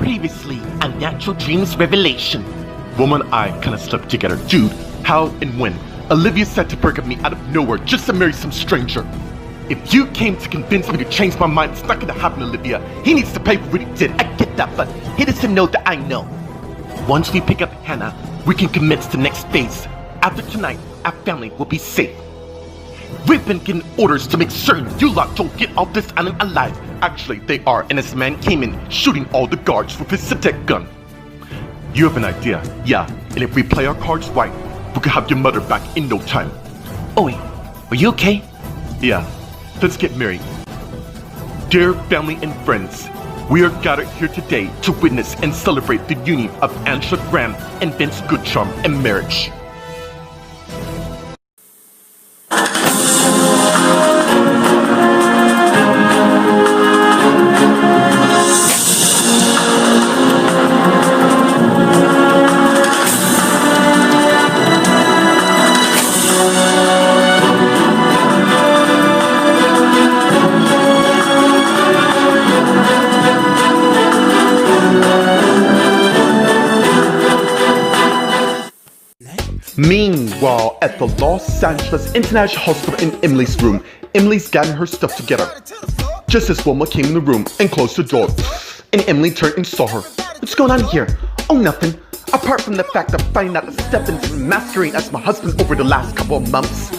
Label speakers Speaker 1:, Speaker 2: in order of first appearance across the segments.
Speaker 1: Previously on Natural Dreams Revelation.
Speaker 2: Wilma and I kinda slept together. Dude, how and when? Olivia said to break up me out of nowhere just to marry some stranger. If you came to convince me to change my mind, it's not gonna happen, Olivia. He needs to pay for what he did. I get that, but
Speaker 1: He doesn't know that I know. Once we pick up Hannah, we can commence the next phase. After tonight, our family will be safe. We've been getting orders to make certain you lot don't get off this island alive.
Speaker 2: actually they are, and this man came in shooting all the guards with his Syntec gun. You have an idea? Yeah, and if we play our cards right, we could have your mother back in no time.
Speaker 1: Oh wait, are you okay?
Speaker 2: Yeah, let's get married. Dear family and friends, we are gathered here today to witness and celebrate the union of Angela Graham and Vince Goodcharm in marriage. Meanwhile, at the Los Angeles International Hospital in Emily's room, Emily's getting her stuff together. Just as Wilma came in the room and closed the door, and Emily turned and saw her.
Speaker 1: What's going on here? Oh, nothing. Apart from the fact of finding out that Stefan's been masquerading as my husband over the last couple of months.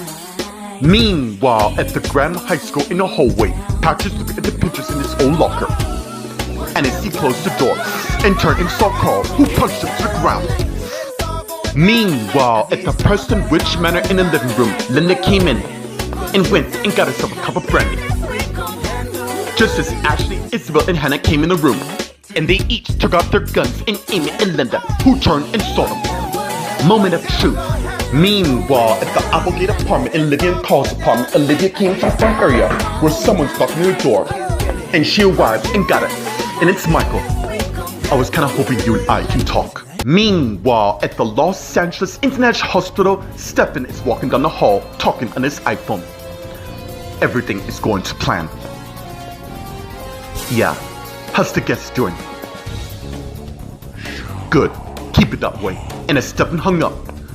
Speaker 2: Meanwhile, at the Graham High School in the hallway, Patrick's looking at the pictures in his own locker. And as he closed the door and turned and saw Carl, who punched him to the ground. Meanwhile, at the Preston Witch Manor in the living room, Linda came in and went and got herself a cup of brandy. Just as Ashley, Isabel, and Hannah came in the room, and they each took out their guns, and Amy and Linda, who turned and saw them. Moment of truth. Meanwhile, at the Applegate apartment in Olivia and Carl's apartment, Olivia came to the front area where someone's knocking on the door, and she arrived and got it. And it's Michael. I was kinda hoping you and I can talk. Meanwhile, at the Los Angeles International Hospital, Stefan is walking down the hall talking on his iPhone. Everything is going to plan. Yeah, how's the guest doing? Good, keep it that way. And as Stefan hung up,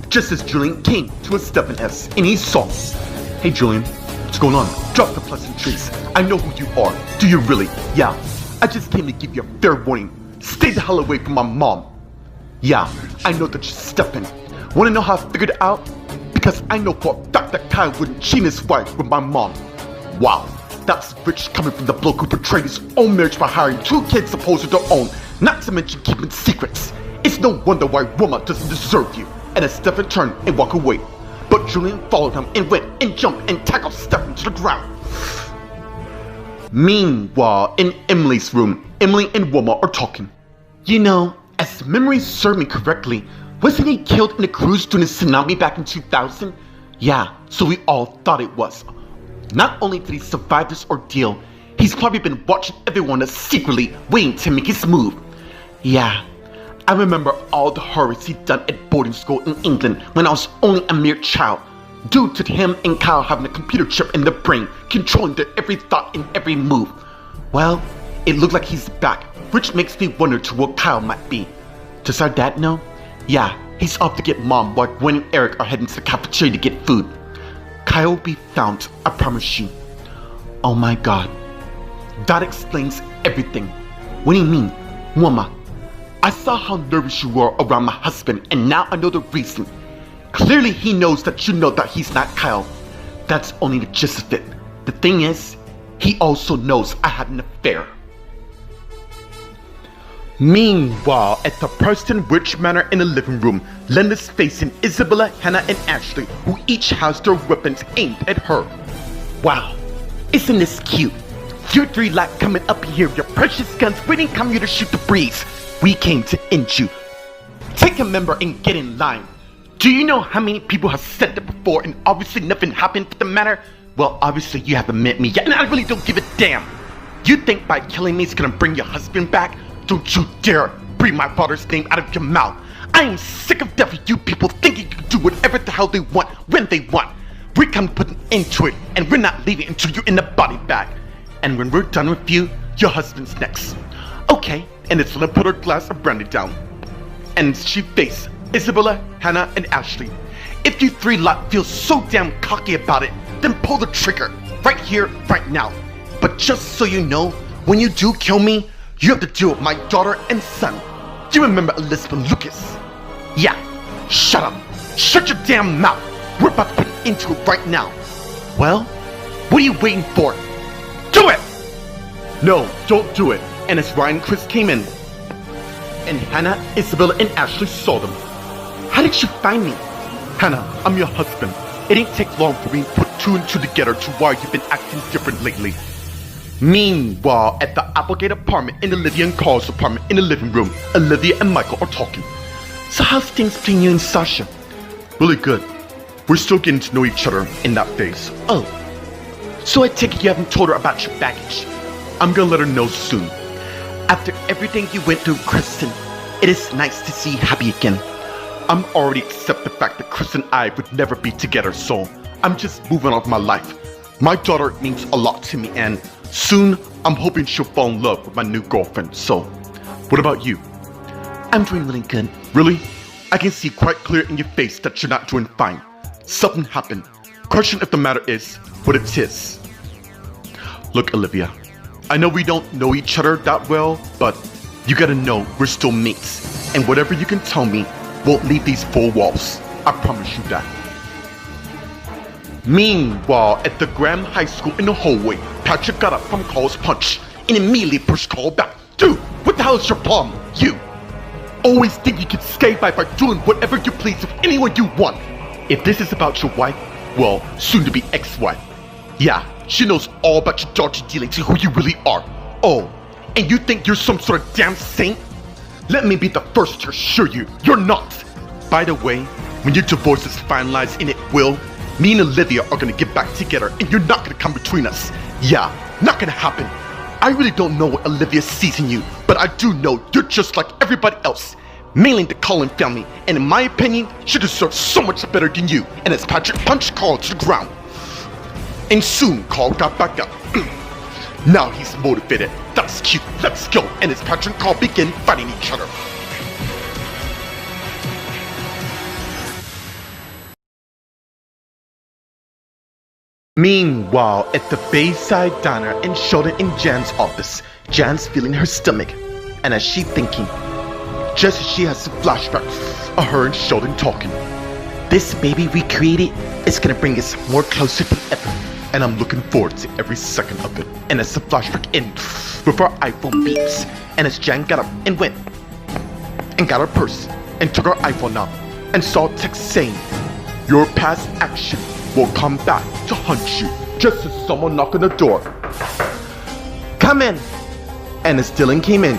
Speaker 2: just as Julian came to a Stefan S, and he saw, hey Julian, what's going on? Drop the pleasantries. I know who you are. Do you really? Yeah, I just came to give you a fair warning. Stay the hell away from my mom. Yeah, I know that you're Stefan. Wanna know how I figured it out? Because I know for a fact that Kyle wouldn't cheat his wife with my mom. Wow, that's rich coming from the bloke who betrayed his own marriage by hiring two kids supposed to their own, not to mention keeping secrets. It's no wonder why Wilma doesn't deserve you. And as Stefan turned and walked away, but Julian followed him and went and jumped and tackled Stefan to the ground. Meanwhile, in Emily's room, Emily and Wilma are talking. You know, as memories serve me correctly, wasn't he killed in a cruise during the tsunami back in 2000? Yeah, so we all thought it was. Not only did he survive this ordeal, he's probably been watching everyone secretly waiting to make his move. Yeah, I remember all the horrors he'd done at boarding school in England when I was only a mere child, due to him and Kyle having a computer chip in their brain, controlling their every thought and every move. Well, it looked like he's back, which makes me wonder to what Kyle might be. Does our dad know? Yeah, he's off to get mom while Gwen and Eric are heading to the cafeteria to get food. Kyle will be found, I promise you. Oh my god. That explains everything. What do you mean? Wilma, I saw how nervous you were around my husband, and now I know the reason. Clearly he knows that you know that he's not Kyle. That's only the gist of it. The thing is, he also knows I had an affair. Meanwhile, at the Preston Witch Manor in the living room, Linda's facing Isabella, Hannah, and Ashley, who each has their weapons aimed at her. Wow, isn't this cute? You three like coming up here with your precious guns. We didn't come here to shoot the breeze. We came to end you. Take a member and get in line. Do you know how many people have said that before and obviously nothing happened to the matter? Well, obviously you haven't met me yet, and I really don't give a damn. You think by killing me is gonna bring your husband back? Don't you dare breathe my father's name out of your mouth. I am sick of death of you people thinking you can do whatever the hell they want, when they want. We come to put an end to it, and we're not leaving until you're in the body bag. And when we're done with you, your husband's next. Okay, and it's gonna put her glass of brandy down. And she faced Isabella, Hannah, and Ashley. If you three lot feel so damn cocky about it, then pull the trigger, right here, right now. But just so you know, when you do kill me, you have to deal with my daughter and son. Do you remember Elizabeth Lucas? Yeah, shut up. Shut your damn mouth. We're about to put into it right now. Well, what are you waiting for? Do it! No, don't do it. And as Ryan and Chris came in, and Hannah, Isabella, and Ashley saw them. How did you find me? Hannah, I'm your husband. It ain't take long for me to put two and two together to why you've been acting different lately. Meanwhile, at the Applegate apartment in Olivia and Carl's apartment in the living room, Olivia and Michael are talking. So how's things between you and Sasha? Really good. We're still getting to know each other in that phase. Oh. So I take it you haven't told her about your baggage. I'm gonna let her know soon. After everything you went through, Kristen, it is nice to see you happy again. I'm already accept the fact that Chris and I would never be together, so I'm just moving on with my life. My daughter means a lot to me, and soon I'm hoping she'll fall in love with my new girlfriend. So, what about you? I'm doing really good. Really? I can see quite clear in your face that you're not doing fine. Something happened. Question if the matter is what it is. Look, Olivia, I know we don't know each other that well, but you gotta know we're still mates, and whatever you can tell me won't leave these four walls. I promise you that. Meanwhile, at the Graham High School in the hallway, Patrick got up from Carl's punch and immediately pushed Carl back. Dude, what the hell is your problem? You always think you can skate by doing whatever you please with anyone you want. If this is about your wife, well, soon to be ex-wife. Yeah, she knows all about your dodgy dealings and who you really are. Oh, and you think you're some sort of damn saint? Let me be the first to assure you, you're not. By the way, when your divorce is finalized and it will, me and Olivia are gonna get back together and you're not gonna come between us. Yeah, not gonna happen. I really don't know what Olivia sees in you, but I do know you're just like everybody else. Mainly the Cullen family, and in my opinion, she deserves so much better than you. And as Patrick punched Carl to the ground. And soon, Carl got back up. Now he's motivated. That's cute, let's go. And as Patrick and Carl begin fighting each other. Meanwhile, at the Bayside Diner in Sheldon and Jan's office, Jan's feeling her stomach. And as she thinking, just as she has some flashbacks of her and Sheldon talking. This baby we created is gonna bring us more closer than ever. And I'm looking forward to every second of it. And as the flashback ends, with her iPhone beeps, and as Jan got up and went, and got her purse, and took her iPhone out, and saw a text saying, your past action will come back to hunt you, just as someone knocked on the door. Come in! And as Dylan came in,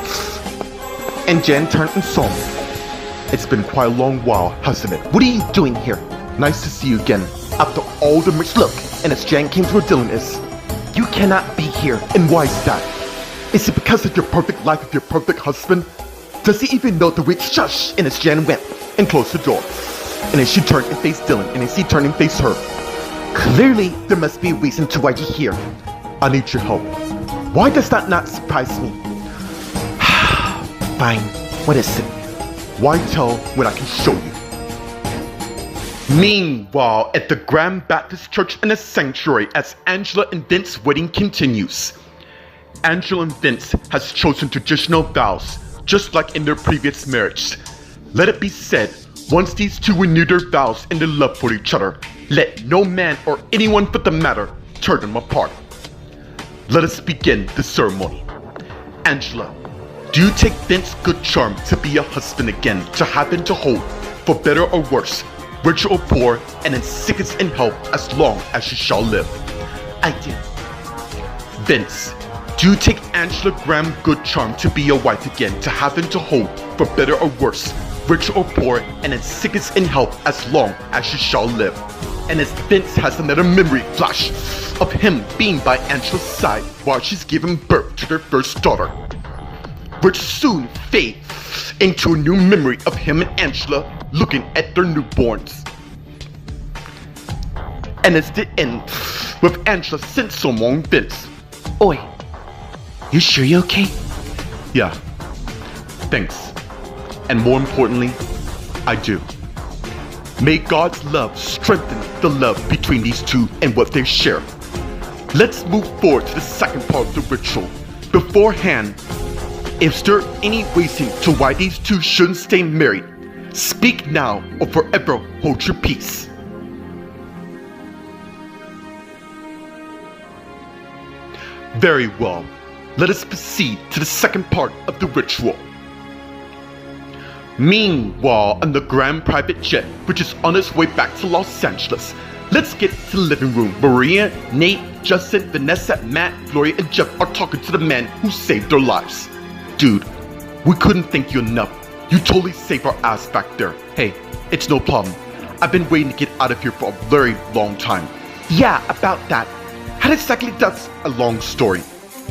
Speaker 2: and Jan turned and saw him. It's been quite a long while, hasn't it? What are you doing here? Nice to see you again. After all the mixed look, and as Jan came to where Dylan is, you cannot be here. And why is that? Is it because of your perfect life with your perfect husband? Does he even know the way? Shush! And as Jan went and closed the door, and as she turned and faced Dylan, and as he turned and faced her, clearly there must be a reason to why you're here. I need your help. Why does that not surprise me? Fine. What is it? Why tell when I can show you? Meanwhile, at the Grand Baptist Church in the sanctuary, as Angela and Vince's wedding continues. Angela and Vince has chosen traditional vows, just like in their previous marriage. Let it be said, once these two renew their vows and their love for each other, let no man or anyone for the matter tear them apart. Let us begin the ceremony. Angela, do you take Vince's good charm to be a husband again, to have and to hold, for better or worse, rich or poor, and in sickness and health, as long as you shall live? I do. Vince, do you take Angela Graham good charm to be your wife again, to have and to hold, for better or worse, rich or poor, and in sickness and health, as long as you shall live? And as Vince has another memory flash of him being by Angela's side while she's giving birth to their first daughter, which soon fades into a new memory of him and Angela looking at their newborns. And as the end, with Angela sent someone Vince. Oi, you sure you're okay? Yeah, thinks. And more importantly, I do. May God's love strengthen the love between these two and what they share. Let's move forward to the second part of the ritual. Beforehand, is there any reason to why these two shouldn't stay married? Speak now or forever hold your peace. Very well. Let us proceed to the second part of the ritual. Meanwhile, on the Grand Private Jet, which is on its way back to Los Angeles, let's get to the living room. Maria, Nate, Justin, Vanessa, Matt, Gloria, and Jeff are talking to the man who saved their lives. Dude, we couldn't thank you enough. You totally saved our ass back there. Hey, it's no problem. I've been waiting to get out of here for a very long time. Yeah, about that. How exactly that's a long story.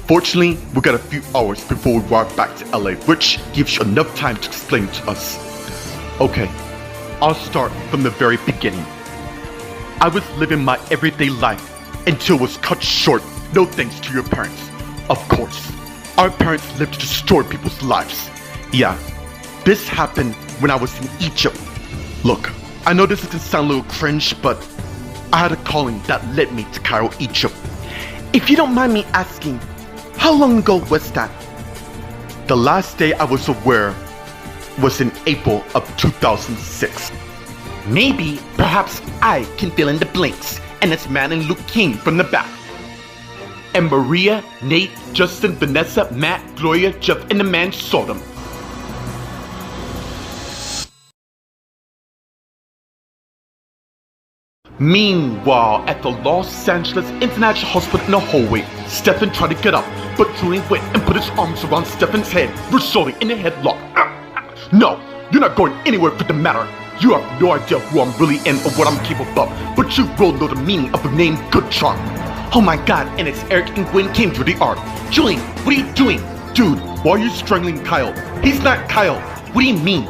Speaker 2: Fortunately, we got a few hours before we walk back to LA, which gives you enough time to explain to us. Okay, I'll start from the very beginning. I was living my everyday life until it was cut short, no thanks to your parents. Of course, our parents lived to destroy people's lives. Yeah, this happened when I was in Egypt. Look, I know this is gonna sound a little cringe, but I had a calling that led me to Cairo, Egypt. If you don't mind me asking, how long ago was that? The last day I was aware was in April of 2006. Maybe, perhaps I can fill in the blanks, and it's Matt and Luke came from the back. And Maria, Nate, Justin, Vanessa, Matt, Gloria, Jeff, and the man saw them. Meanwhile, at the Los Angeles International Hospital in the hallway, Stefan tried to get up, but Julian went and put his arms around Stefan's head, resulting in a headlock. No, you're not going anywhere for the matter. You have no idea who I'm really in or what I'm capable of, but you will know the meaning of the name Good Charm. Oh my god, and it's Eric and Gwen came through the arc. Julian, what are you doing? Dude, why are you strangling Kyle? He's not Kyle. What do you mean?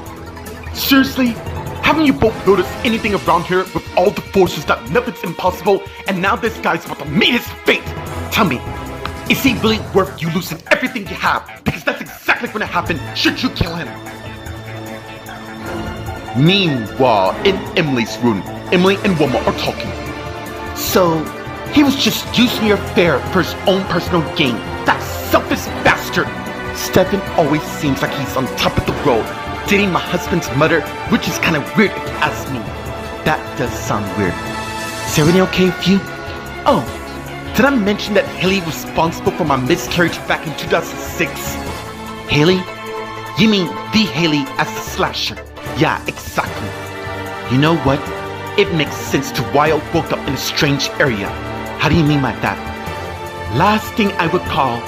Speaker 2: Seriously? Haven't you both noticed anything around here with all the forces that nothing's impossible, and now this guy's about to meet his fate? Tell me, is he really worth you losing everything you have? Because that's exactly what's gonna happen should you kill him. Meanwhile, in Emily's room, Emily and Wilma are talking. So, he was just using your affair for his own personal gain. That selfish bastard! Stefan always seems like he's on top of the world, dating my husband's mother, which is kind of weird if you ask me. That does sound weird. Is everything okay with you? Oh, did I mention that Haley was responsible for my miscarriage back in 2006? Haley? You mean the Haley as the slasher? Yeah, exactly. You know what? It makes sense to why I woke up in a strange area. How do you mean by that? Last thing I recall,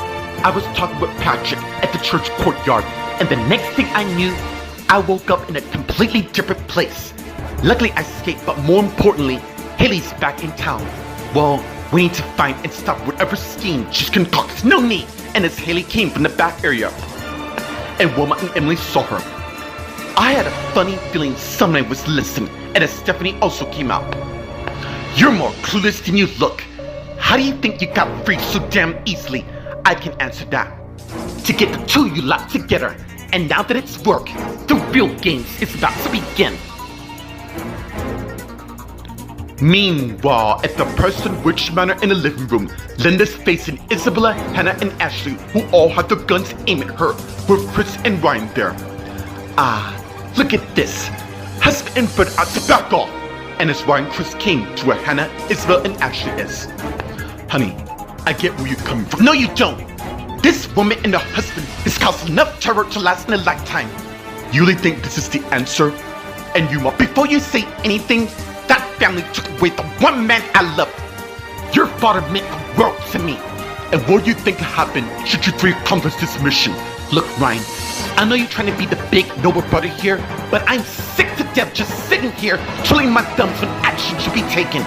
Speaker 2: I was talking with Patrick at the church courtyard, and the next thing I knew, I woke up in a completely different place. Luckily I escaped, but more importantly, Haley's back in town. Well, we need to find and stop whatever scheme she's concocted. No need! And as Haley came from the back area, and Wilma and Emily saw her, I had a funny feeling someone was listening, and as Stephanie also came out. You're more clueless than you look. How do you think you got free so damn easily? I can answer that. To get the two of you locked together, and now that it's worked, the real games is about to begin. Meanwhile, at the Person Witch Manor in the living room, Linda's facing Isabella, Hannah, and Ashley, who all have their guns aimed at her, with Chris and Ryan there. Ah, look at this. Husband and brother out to back off. And as Ryan and Chris came to where Hannah, Isabel, and Ashley is. Honey, I get where you're coming from. No, you don't. This woman and her husband has caused enough terror to last in a lifetime. You really think this is the answer? And you must, before you say anything, that family took away the one man I loved. Your father meant the world to me. And what do you think will happen should you three accomplish this mission? Look, Ryan, I know you're trying to be the big noble brother here, but I'm sick to death just sitting here twiddling my thumbs when action should be taken.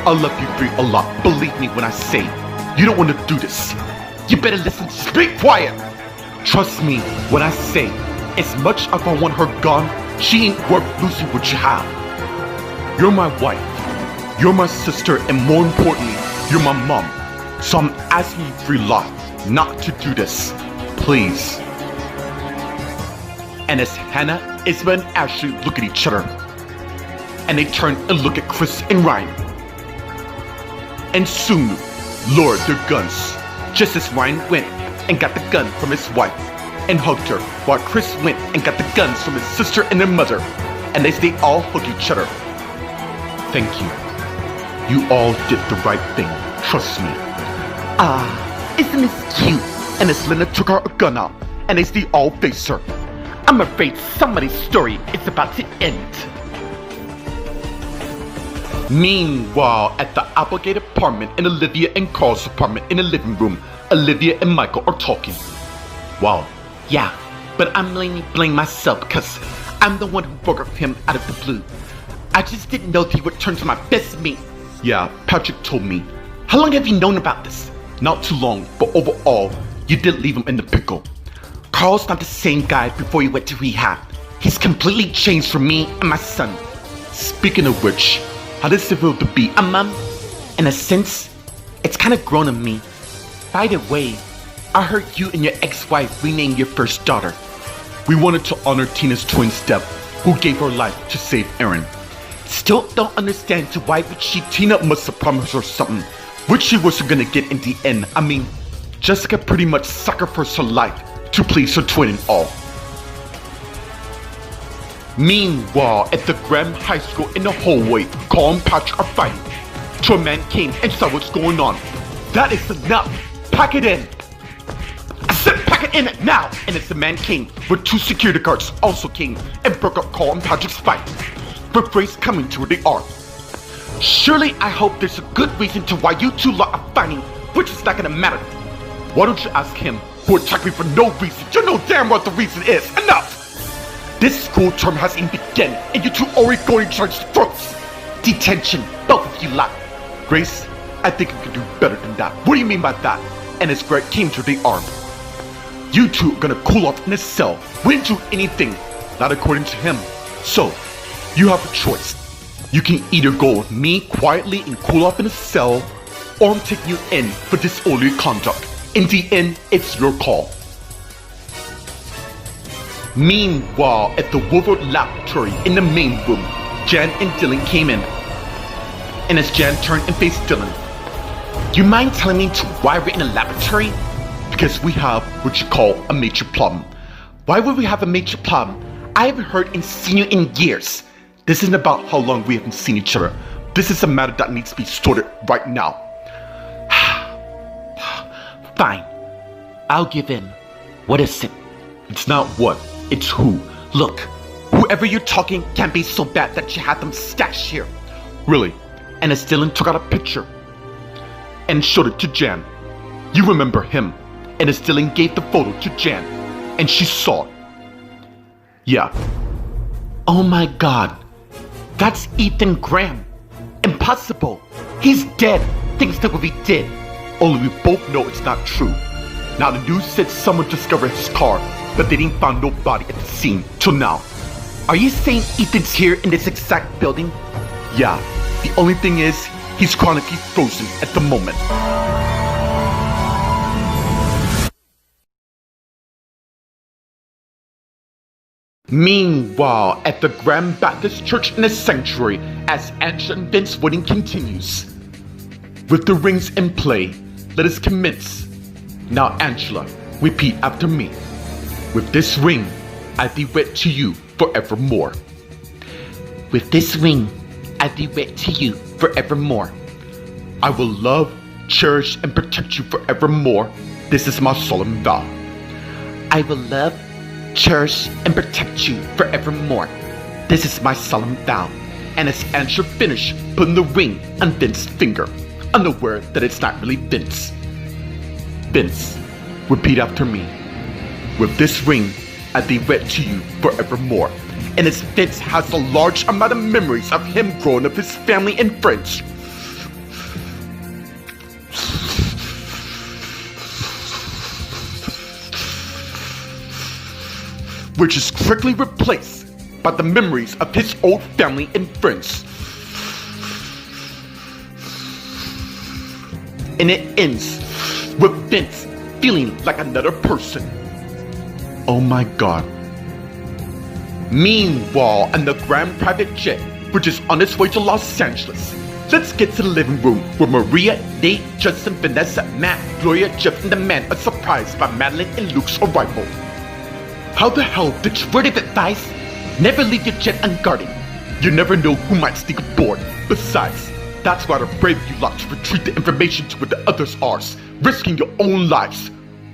Speaker 2: I love you three a lot, believe me when I say you don't want to do this. You better listen, speak quiet. Trust me when I say, as much as I want her gone, she ain't worth losing what you have. You're my wife, you're my sister, and more importantly, you're my mom. So I'm asking you three lot not to do this, please. And as Hannah, Isabel, and Ashley look at each other, and they turn and look at Chris and Ryan, and soon lowered their guns, just as Ryan went and got the gun from his wife and hugged her, while Chris went and got the guns from his sister and their mother, and as they all hugged each other. Thank you. You all did the right thing. Trust me. Isn't this cute? And as Linda took her gun out, and as they all faced her, I'm afraid somebody's story is about to end. Meanwhile, at the Applegate apartment and Olivia and Carl's apartment in the living room, Olivia and Michael are talking. Wow. Yeah, but I'm blaming myself because I'm the one who broke up with him out of the blue. I just didn't know that he would turn to my best mate. Yeah, Patrick told me. How long have you known about this? Not too long, but overall, you did leave him in the pickle. Carl's not the same guy before he went to rehab. He's completely changed for me and my son. Speaking of which, how does it feel to be a mom? In a sense, it's kind of grown on me. By the way, I heard you and your ex-wife renamed your first daughter. We wanted to honor Tina's twin step, who gave her life to save Aaron. Still don't understand to why would Tina must have promised her something, which she wasn't gonna get in the end. I mean, Jessica pretty much sacrificed her life to please her twin and all. Meanwhile, at the Graham High School in the hallway, Carl and Patrick are fighting. So a man came and saw what's going on. That is enough. Pack it in. I said pack it in now. And as the man came, with two security guards also came and broke up Carl and Patrick's fight. With Grace coming to where they are. Surely I hope there's a good reason to why you two lot are fighting, which is not gonna matter. Why don't you ask him, who attacked me for no reason? You know damn what the reason is. Enough! This school term hasn't begun, and you two already going to each other's throats. Detention, both of you lot. Grace, I think you can do better than that. What do you mean by that? And as Greg came to the arm, you two are gonna cool off in a cell. We didn't do anything, not according to him. So, you have a choice. You can either go with me quietly and cool off in a cell, or I'm taking you in for disorderly conduct. In the end, it's your call. Meanwhile, at the Woodward Laboratory in the main room, Jan and Dylan came in. And as Jan turned and faced Dylan, you mind telling me why we're in a laboratory? Because we have what you call a major problem. Why would we have a major problem? I haven't heard and seen you in years. This isn't about how long we haven't seen each other. This is a matter that needs to be sorted right now. Fine. I'll give in. What is it? It's not what, it's who. Look, whoever you're talking can't be so bad that you have them stashed here. Really? And as Dylan took out a picture and showed it to Jan. You remember him. And as Dylan gave the photo to Jan, and she saw it. Yeah. Oh my God. That's Ethan Graham. Impossible. He's dead. Things that we did. Only we both know it's not true. Now the news said someone discovered his car, but they didn't find no body at the scene till now. Are you saying Ethan's here in this exact building? Yeah. The only thing is, he's chronically frozen at the moment. Meanwhile, at the Grand Baptist Church in the sanctuary, as Angela and Vince's wedding continues. With the rings in play, let us commence. Now Angela, repeat after me. With this ring, I be wed to you forevermore. With this ring, I be wed to you forevermore. I will love, cherish, and protect you forevermore. This is my solemn vow. I will love, cherish, and protect you forevermore. This is my solemn vow. And as Angela finished putting the ring on Vince's finger, unaware that it's not really Vince. Vince, repeat after me. With this ring, I be wed to you forevermore. And as Vince has a large amount of memories of him growing up, his family and friends, which is quickly replaced by the memories of his old family and friends. And it ends with Vince feeling like another person. Oh my God. Meanwhile, on the Grand Private Jet, which is on its way to Los Angeles, let's get to the living room where Maria, Nate, Justin, Vanessa, Matt, Gloria, Jeff, and the man are surprised by Madeline and Luke's arrival. How the hell did you word of advice? Never leave your jet unguarded. You never know who might sneak aboard. Besides, that's why the brave you lot to retreat the information to where the others are, risking your own lives.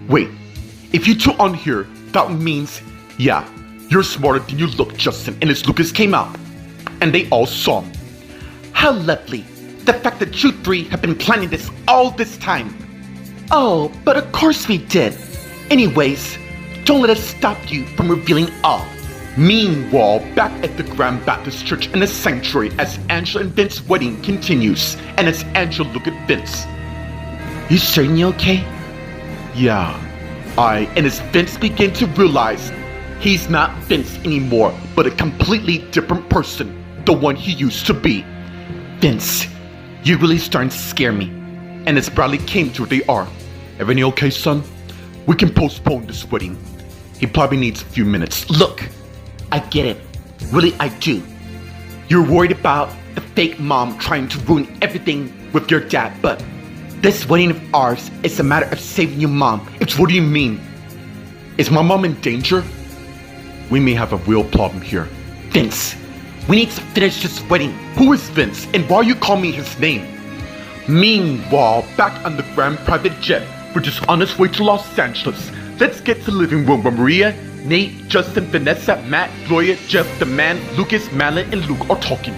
Speaker 2: Wait, if you two aren't here, that means, yeah, you're smarter than you look, Justin, and as Lucas came out, and they all saw him. How lovely. The fact that you three have been planning this all this time. Oh, but of course we did. Anyways, don't let us stop you from revealing all. Meanwhile, back at the Grand Baptist Church in the sanctuary as Angela and Vince's wedding continues, and as Angela look at Vince. You certain you okay? Yeah, and as Vince began to realize he's not Vince anymore, but a completely different person, the one he used to be. Vince, you're really starting to scare me. And as Bradley came to where they are, everything okay, son? We can postpone this wedding. He probably needs a few minutes. Look, I get it. Really, I do. You're worried about the fake mom trying to ruin everything with your dad, but this wedding of ours is a matter of saving your mom. What do you mean? Is my mom in danger? We may have a real problem here. Vince, we need to finish this wedding. Who is Vince, and why are you calling me his name? Meanwhile, back on the Grand Private Jet, which is on its way to Los Angeles, let's get to the living room where Maria, Nate, Justin, Vanessa, Matt, Gloria, Jeff, the man, Lucas, Madeline, and Luke are talking.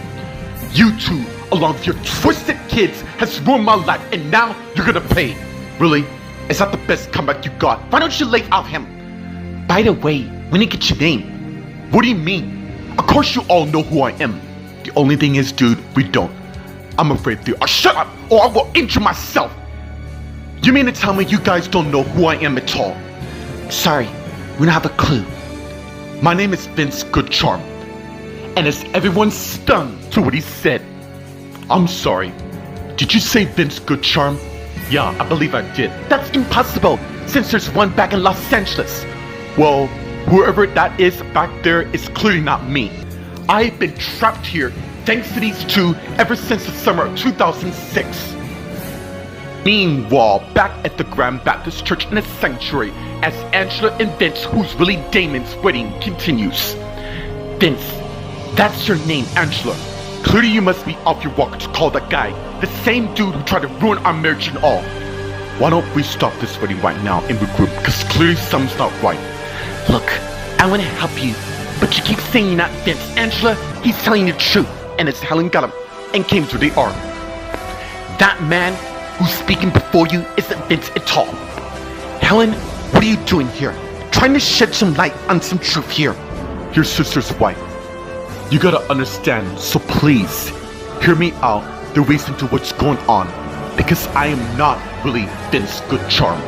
Speaker 2: You two, along with your twisted kids, has ruined my life, and now you're gonna pay. Really? Is that the best comeback you got? Why don't you lay off him? By the way, we didn't get your name. What do you mean? Of course you all know who I am. The only thing is, dude, we don't. I'm afraid they are. Shut up, or I will injure myself. You mean to tell me you guys don't know who I am at all? Sorry, we don't have a clue. My name is Vince Goodcharm. And as everyone's stunned to what he said, I'm sorry. Did you say Vince Goodcharm? Yeah, I believe I did. That's impossible, since there's one back in Los Angeles. Well, whoever that is back there is clearly not me. I've been trapped here thanks to these two ever since the summer of 2006. Meanwhile, back at the Grand Baptist Church in the sanctuary as Angela and Vince, who's really Damon's wedding, continues. Vince, that's your name, Angela. Clearly you must be off your walk to call that guy, the same dude who tried to ruin our marriage and all. Why don't we stop this wedding right now and regroup, because clearly something's not right. Look, I want to help you, but you keep saying you're not Vince. Angela, he's telling the truth, and as Helen got him and came to the arm. That man who's speaking before you isn't Vince at all. Helen, what are you doing here? Trying to shed some light on some truth here. Your sister's wife. You gotta understand, so please, hear me out, the reason to what's going on, because I am not really Vince Goodcharm.